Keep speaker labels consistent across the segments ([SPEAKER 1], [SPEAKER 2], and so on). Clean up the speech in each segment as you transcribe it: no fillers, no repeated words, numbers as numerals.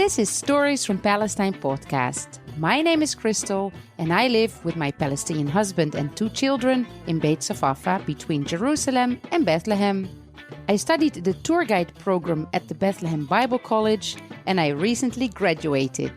[SPEAKER 1] This is Stories from Palestine podcast. My name is Crystal and I live with my Palestinian husband and 2 children in Beit Safafa between Jerusalem and Bethlehem. I studied the tour guide program at the Bethlehem Bible College and I recently graduated.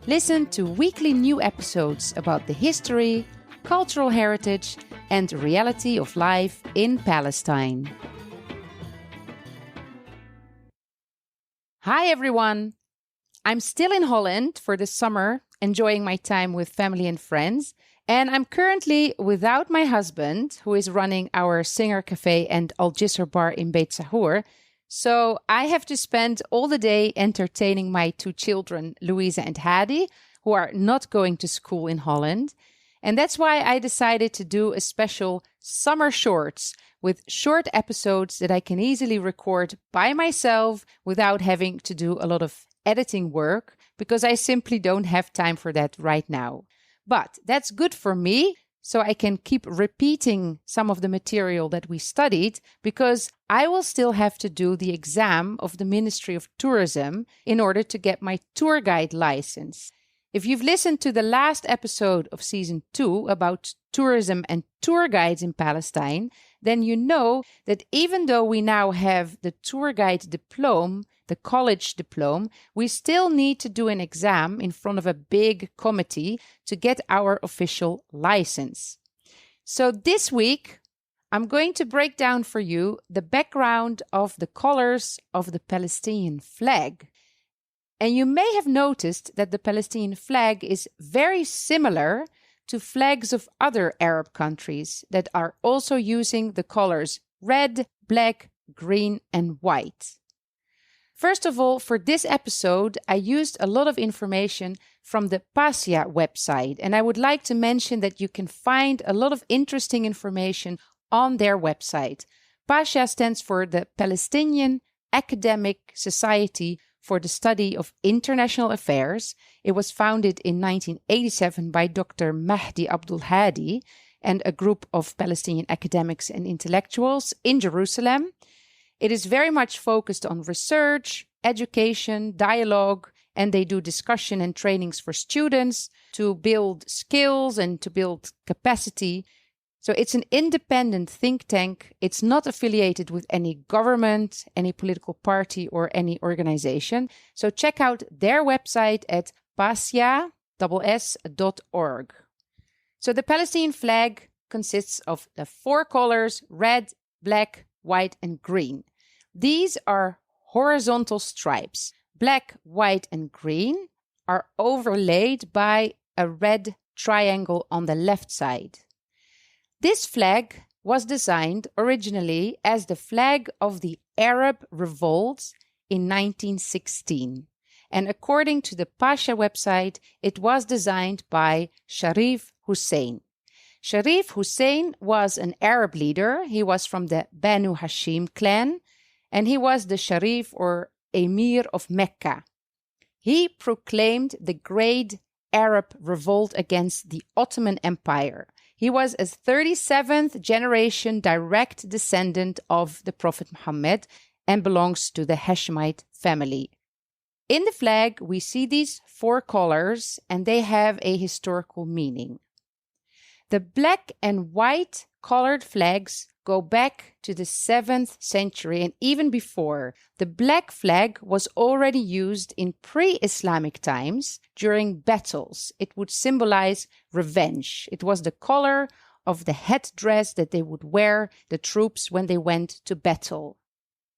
[SPEAKER 1] Listen to weekly new episodes about the history, cultural heritage and reality of life in Palestine. Hi everyone! I'm still in Holland for the summer, enjoying my time with family and friends, and I'm currently without my husband, who is running our Singer Cafe and Al Jisr bar in Beit Sahur, so I have to spend all the day entertaining my 2 children, Louisa and Hadi, who are not going to school in Holland, and that's why I decided to do a special summer shorts with short episodes that I can easily record by myself without having to do a lot of editing work, because I simply don't have time for that right now. But that's good for me, so I can keep repeating some of the material that we studied, because I will still have to do the exam of the Ministry of Tourism in order to get my tour guide license. If you've listened to the last episode of season 2 about tourism and tour guides in Palestine, then you know that even though we now have the tour guide diploma, the college diploma, we still need to do an exam in front of a big committee to get our official license. So this week, I'm going to break down for you the background of the colors of the Palestinian flag. And you may have noticed that the Palestinian flag is very similar to flags of other Arab countries that are also using the colors red, black, green, and white. First of all, for this episode, I used a lot of information from the PASIA website, and I would like to mention that you can find a lot of interesting information on their website. PASIA stands for the Palestinian Academic Society for the Study of International Affairs. It was founded in 1987 by Dr. Mahdi Abdul Hadi and a group of Palestinian academics and intellectuals in Jerusalem. It is very much focused on research, education, dialogue, and they do discussion and trainings for students to build skills and to build capacity. So it's an independent think tank. It's not affiliated with any government, any political party, or any organization. So check out their website at pasia.org. So the Palestinian flag consists of the 4 colors, red, black, white, and green. These are horizontal stripes. Black, white, and green are overlaid by a red triangle on the left side. This flag was designed originally as the flag of the Arab Revolts in 1916. And according to the Pasha website, it was designed by Sharif Hussein. Sharif Hussein was an Arab leader. He was from the Banu Hashim clan, and he was the Sharif or Emir of Mecca. He proclaimed the Great Arab Revolt against the Ottoman Empire. He was a 37th generation direct descendant of the Prophet Muhammad and belongs to the Hashemite family. In the flag, we see these 4 colors and they have a historical meaning. The black and white colored flags go back to the 7th century and even before. The black flag was already used in pre-Islamic times during battles. It would symbolize revenge. It was the color of the headdress that they would wear, the troops, when they went to battle.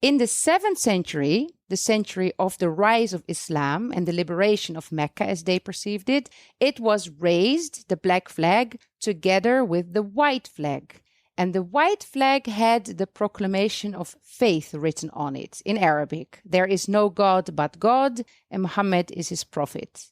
[SPEAKER 1] In the 7th century, the century of the rise of Islam and the liberation of Mecca as they perceived it, it was raised, the black flag, together with the white flag. And the white flag had the proclamation of faith written on it in Arabic. There is no God but God, and Muhammad is his prophet.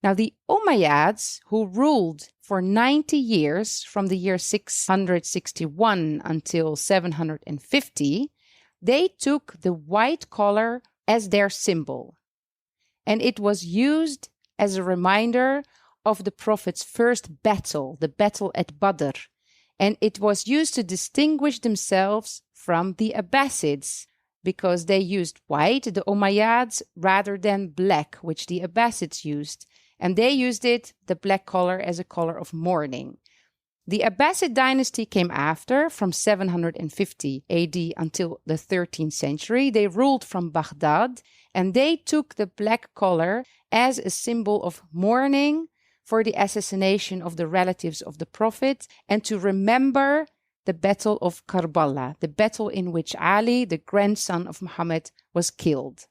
[SPEAKER 1] Now, the Umayyads, who ruled for 90 years from the year 661 until 750, they took the white color as their symbol. And it was used as a reminder of the Prophet's first battle, the battle at Badr. And it was used to distinguish themselves from the Abbasids, because they used white, the Umayyads, rather than black, which the Abbasids used. And they used the black color, as a color of mourning. The Abbasid Dynasty came after, from 750 AD until the 13th century. They ruled from Baghdad, and they took the black color as a symbol of mourning for the assassination of the relatives of the Prophet, and to remember the Battle of Karbala, the battle in which Ali, the grandson of Muhammad, was killed.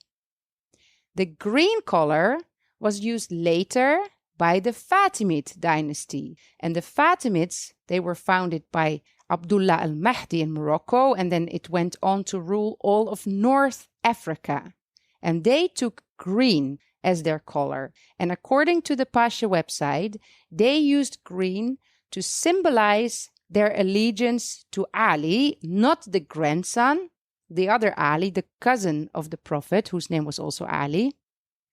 [SPEAKER 1] The green color was used later by the Fatimid dynasty. And the Fatimids, they were founded by Abdullah al-Mahdi in Morocco, and then it went on to rule all of North Africa. And they took green as their color. And according to the Pasha website, they used green to symbolize their allegiance to Ali, not the grandson, the other Ali, the cousin of the Prophet, whose name was also Ali,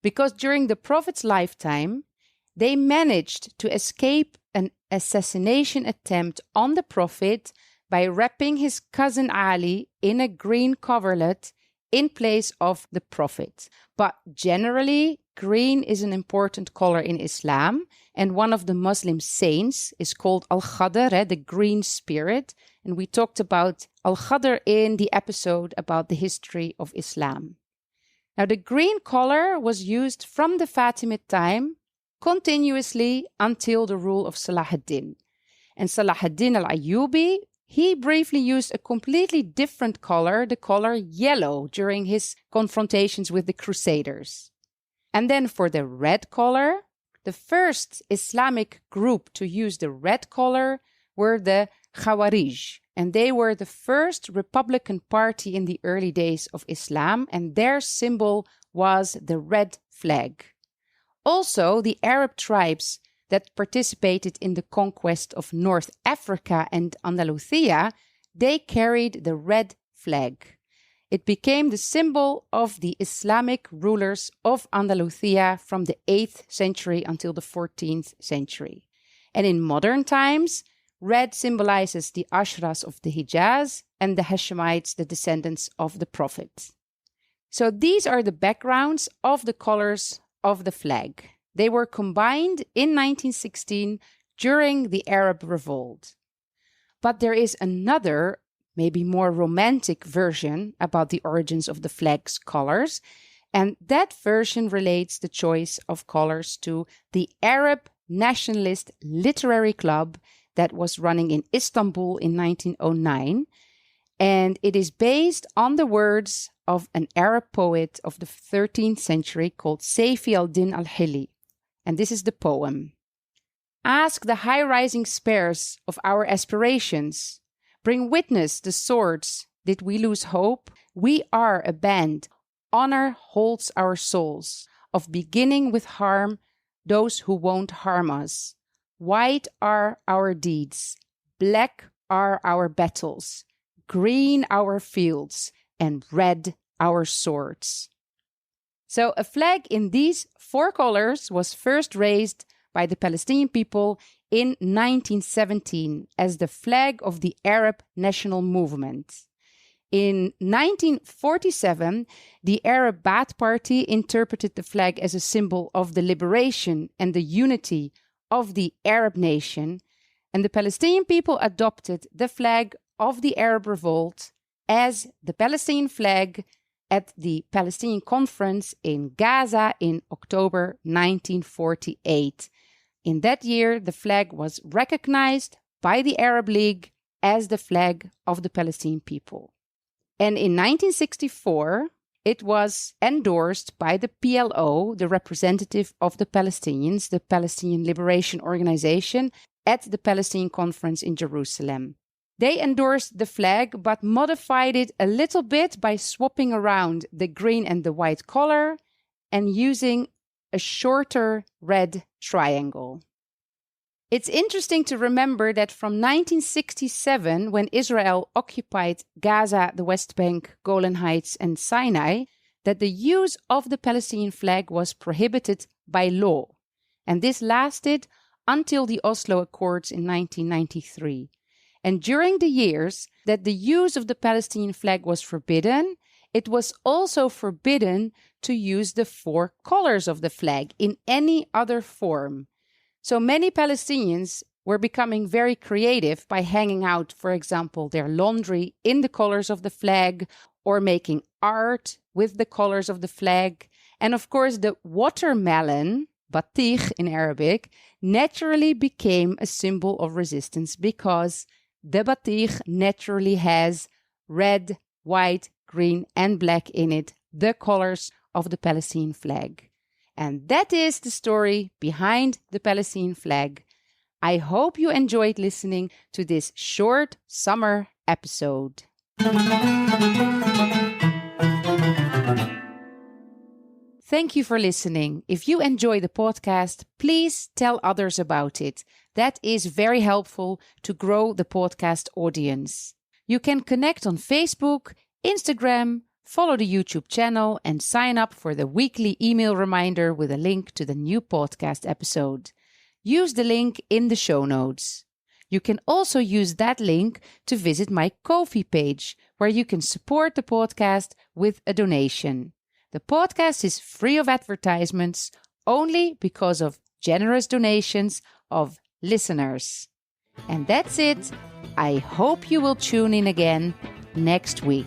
[SPEAKER 1] because during the Prophet's lifetime, they managed to escape an assassination attempt on the Prophet by wrapping his cousin Ali in a green coverlet in place of the Prophet. But generally, green is an important color in Islam, and one of the Muslim saints is called Al-Khadr, the green spirit. And we talked about Al-Khadr in the episode about the history of Islam. Now, the green color was used from the Fatimid time continuously until the rule of Salah ad-Din. And Salah ad-Din al-Ayyubi, he briefly used a completely different color, the color yellow, during his confrontations with the Crusaders. And then for the red color, the first Islamic group to use the red color were the Khawarij. And they were the first Republican party in the early days of Islam, and their symbol was the red flag. Also, the Arab tribes that participated in the conquest of North Africa and Andalusia, they carried the red flag. It became the symbol of the Islamic rulers of Andalusia from the 8th century until the 14th century. And in modern times, red symbolizes the Ashras of the Hijaz and the Hashemites, the descendants of the Prophet. So these are the backgrounds of the colors of the flag. They were combined in 1916 during the Arab Revolt. But there is another, maybe more romantic version about the origins of the flag's colors, and that version relates the choice of colors to the Arab Nationalist Literary Club that was running in Istanbul in 1909, and it is based on the words of an Arab poet of the 13th century called Sayfi al-Din al-Hili. And this is the poem. Ask the high-rising spears of our aspirations. Bring witness the swords. Did we lose hope? We are a band. Honor holds our souls. Of beginning with harm, those who won't harm us. White are our deeds. Black are our battles. Green our fields. And red our swords. So a flag in these 4 colors was first raised by the Palestinian people in 1917 as the flag of the Arab National Movement. In 1947, the Arab Ba'ath Party interpreted the flag as a symbol of the liberation and the unity of the Arab nation, and the Palestinian people adopted the flag of the Arab Revolt as the Palestinian flag at the Palestinian Conference in Gaza in October 1948. In that year, the flag was recognized by the Arab League as the flag of the Palestinian people. And in 1964, it was endorsed by the PLO, the representative of the Palestinians, the Palestinian Liberation Organization, at the Palestinian Conference in Jerusalem. They endorsed the flag, but modified it a little bit by swapping around the green and the white color and using a shorter red triangle. It's interesting to remember that from 1967, when Israel occupied Gaza, the West Bank, Golan Heights, and Sinai, that the use of the Palestinian flag was prohibited by law. And this lasted until the Oslo Accords in 1993. And during the years that the use of the Palestinian flag was forbidden, it was also forbidden to use the 4 colors of the flag in any other form. So many Palestinians were becoming very creative by hanging out, for example, their laundry in the colors of the flag or making art with the colors of the flag. And of course, the watermelon, batik in Arabic, naturally became a symbol of resistance because the batik naturally has red, white, green, and black in it, the colors of the Palestinian flag. And that is the story behind the Palestinian flag. I hope you enjoyed listening to this short summer episode. Thank you for listening. If you enjoy the podcast, please tell others about it. That is very helpful to grow the podcast audience. You can connect on Facebook, Instagram, follow the YouTube channel, and sign up for the weekly email reminder with a link to the new podcast episode. Use the link in the show notes. You can also use that link to visit my Ko-fi page, where you can support the podcast with a donation. The podcast is free of advertisements only because of generous donations of listeners. And that's it. I hope you will tune in again next week.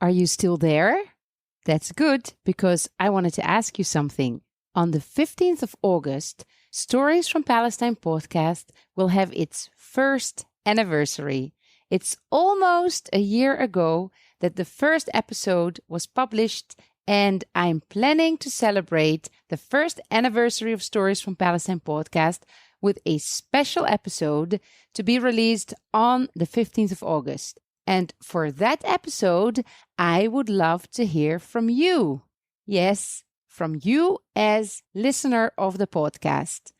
[SPEAKER 1] Are you still there? That's good, because I wanted to ask you something. On the 15th of August, Stories from Palestine podcast will have its first anniversary. It's almost a year ago that the first episode was published, and I'm planning to celebrate the first anniversary of Stories from Palestine podcast with a special episode to be released on the 15th of August. And for that episode, I would love to hear from you. Yes, from you as listener of the podcast.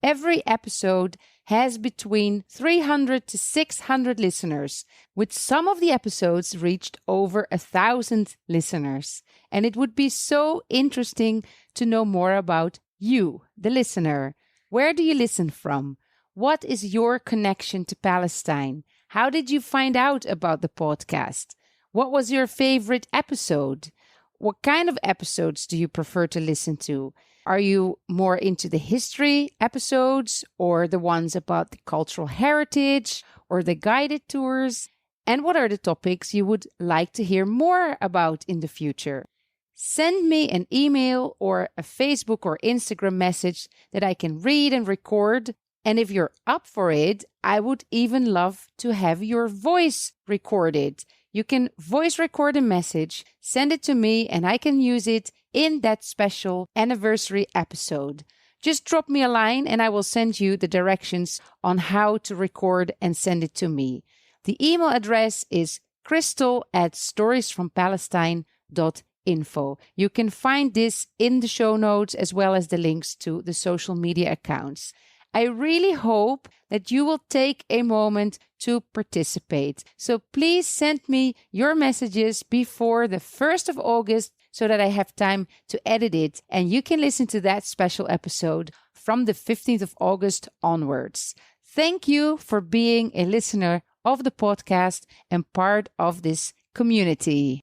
[SPEAKER 1] Every episode has between 300 to 600 listeners, with some of the episodes reached over 1,000 listeners. And it would be so interesting to know more about you, the listener. Where do you listen from? What is your connection to Palestine? How did you find out about the podcast? What was your favorite episode? What kind of episodes do you prefer to listen to? Are you more into the history episodes or the ones about the cultural heritage or the guided tours? And what are the topics you would like to hear more about in the future? Send me an email or a Facebook or Instagram message that I can read and record. And if you're up for it, I would even love to have your voice recorded. You can voice record a message, send it to me, and I can use it in that special anniversary episode. Just drop me a line and I will send you the directions on how to record and send it to me. The email address is crystal@storiesfrompalestine.info. You can find this in the show notes as well as the links to the social media accounts. I really hope that you will take a moment to participate. So please send me your messages before the 1st of August so that I have time to edit it and you can listen to that special episode from the 15th of August onwards. Thank you for being a listener of the podcast and part of this community.